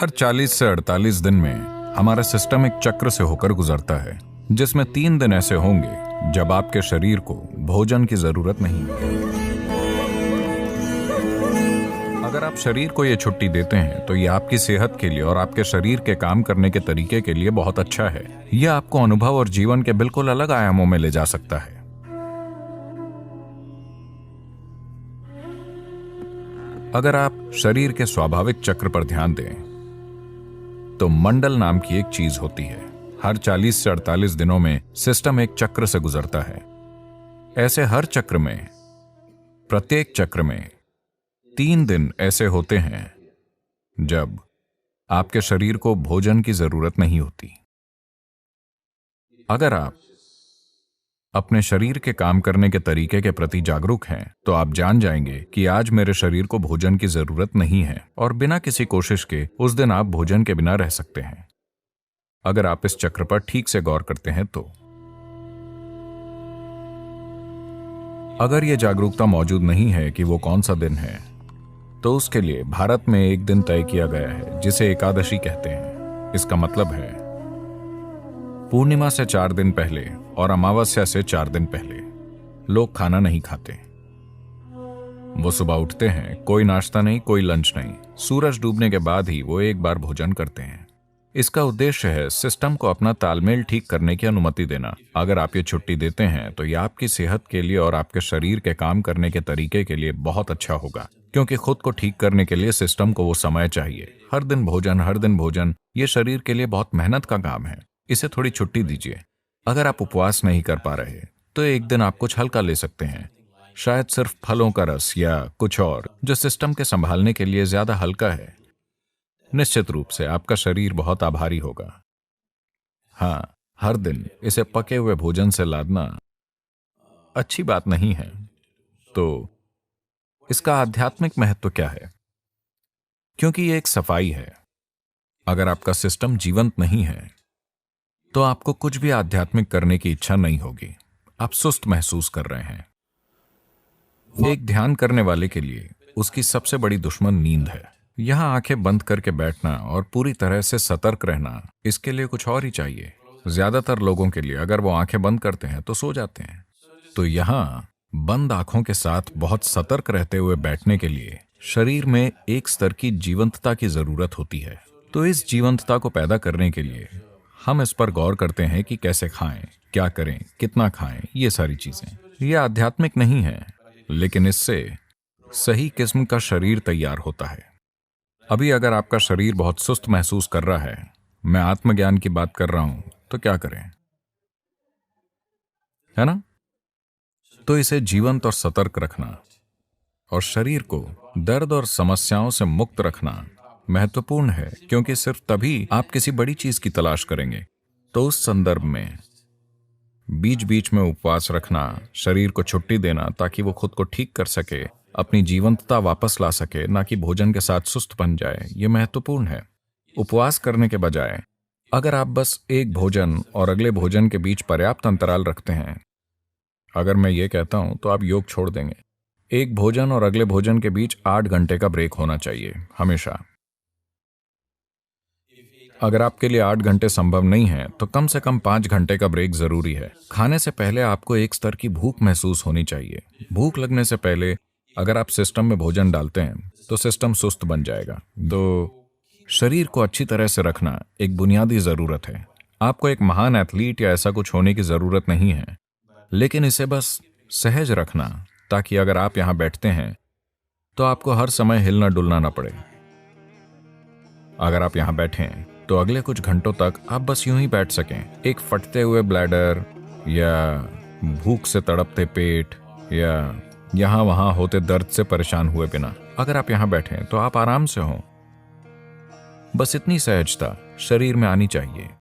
हर 40 से 48 दिन में हमारा सिस्टम एक चक्र से होकर गुजरता है, जिसमें 3 दिन ऐसे होंगे जब आपके शरीर को भोजन की जरूरत नहीं होगी। अगर आप शरीर को ये छुट्टी देते हैं तो ये आपकी सेहत के लिए और आपके शरीर के काम करने के तरीके के लिए बहुत अच्छा है। यह आपको अनुभव और जीवन के बिल्कुल अलग आयामों में ले जा सकता है। अगर आप शरीर के स्वाभाविक चक्र पर ध्यान दें तो मंडल नाम की एक चीज होती है। हर 40 से 48 दिनों में सिस्टम एक चक्र से गुजरता है। ऐसे हर चक्र में, प्रत्येक चक्र में 3 दिन ऐसे होते हैं जब आपके शरीर को भोजन की जरूरत नहीं होती। अगर आप अपने शरीर के काम करने के तरीके के प्रति जागरूक हैं तो आप जान जाएंगे कि आज मेरे शरीर को भोजन की जरूरत नहीं है और बिना किसी कोशिश के उस दिन आप भोजन के बिना रह सकते हैं, अगर आप इस चक्र पर ठीक से गौर करते हैं तो। अगर यह जागरूकता मौजूद नहीं है कि वो कौन सा दिन है, तो उसके लिए भारत में एक दिन तय किया गया है जिसे एकादशी कहते हैं। इसका मतलब है पूर्णिमा से 4 दिन पहले और अमावस्या से 4 दिन पहले लोग खाना नहीं खाते। वो सुबह उठते हैं, कोई नाश्ता नहीं, कोई लंच नहीं, सूरज डूबने के बाद ही वो एक बार भोजन करते हैं। इसका उद्देश्य है सिस्टम को अपना तालमेल ठीक करने की अनुमति देना। अगर आप ये छुट्टी देते हैं तो यह आपकी सेहत के लिए और आपके शरीर के काम करने के तरीके के लिए बहुत अच्छा होगा, क्योंकि खुद को ठीक करने के लिए सिस्टम को वो समय चाहिए। हर दिन भोजन, ये शरीर के लिए बहुत मेहनत का काम है। इसे थोड़ी छुट्टी दीजिए। अगर आप उपवास नहीं कर पा रहे तो एक दिन आप कुछ हल्का ले सकते हैं, शायद सिर्फ फलों का रस या कुछ और जो सिस्टम के संभालने के लिए ज्यादा हल्का है। निश्चित रूप से आपका शरीर बहुत आभारी होगा। हाँ, हर दिन इसे पके हुए भोजन से लादना अच्छी बात नहीं है। तो इसका आध्यात्मिक महत्व क्या है? क्योंकि ये एक सफाई है। अगर आपका सिस्टम जीवंत नहीं है तो आपको कुछ भी आध्यात्मिक करने की इच्छा नहीं होगी। आप सुस्त महसूस कर रहे हैं। एक ध्यान करने वाले के लिए उसकी सबसे बड़ी दुश्मन नींद है। यहां आंखें बंद करके बैठना और पूरी तरह से सतर्क रहना, इसके लिए कुछ और ही चाहिए। ज्यादातर लोगों के लिए अगर वो आंखें बंद करते हैं तो सो जाते हैं। तो यहां बंद आंखों के साथ बहुत सतर्क रहते हुए बैठने के लिए शरीर में एक स्तर की जीवंतता की जरूरत होती है। तो इस जीवंतता को पैदा करने के लिए हम इस पर गौर करते हैं कि कैसे खाएं, क्या करें, कितना खाएं, ये सारी चीजें। ये आध्यात्मिक नहीं है, लेकिन इससे सही किस्म का शरीर तैयार होता है। अभी अगर आपका शरीर बहुत सुस्त महसूस कर रहा है, मैं आत्मज्ञान की बात कर रहा हूं, तो क्या करें, है ना? तो इसे जीवंत और सतर्क रखना और शरीर को दर्द और समस्याओं से मुक्त रखना महत्वपूर्ण है, क्योंकि सिर्फ तभी आप किसी बड़ी चीज की तलाश करेंगे। तो उस संदर्भ में बीच बीच में उपवास रखना, शरीर को छुट्टी देना ताकि वो खुद को ठीक कर सके, अपनी जीवंतता वापस ला सके, ना कि भोजन के साथ सुस्त बन जाए, ये महत्वपूर्ण है। उपवास करने के बजाय अगर आप बस एक भोजन और अगले भोजन के बीच पर्याप्त अंतराल रखते हैं, अगर मैं ये कहता हूं तो आप योग छोड़ देंगे। एक भोजन और अगले भोजन के बीच 8 घंटे का ब्रेक होना चाहिए हमेशा। अगर आपके लिए 8 घंटे संभव नहीं है तो कम से कम 5 घंटे का ब्रेक जरूरी है। खाने से पहले आपको एक स्तर की भूख महसूस होनी चाहिए। भूख लगने से पहले अगर आप सिस्टम में भोजन डालते हैं तो सिस्टम सुस्त बन जाएगा। तो शरीर को अच्छी तरह से रखना एक बुनियादी जरूरत है। आपको एक महान एथलीट या ऐसा कुछ होने की जरूरत नहीं है, लेकिन इसे बस सहज रखना, ताकि अगर आप यहां बैठते हैं तो आपको हर समय हिलना डुलना ना पड़े। अगर आप यहां बैठे हैं तो अगले कुछ घंटों तक आप बस यूं ही बैठ सकें, एक फटते हुए ब्लैडर या भूख से तड़पते पेट या यहां वहां होते दर्द से परेशान हुए बिना। अगर आप यहां बैठे तो आप आराम से हों। बस इतनी सहजता शरीर में आनी चाहिए।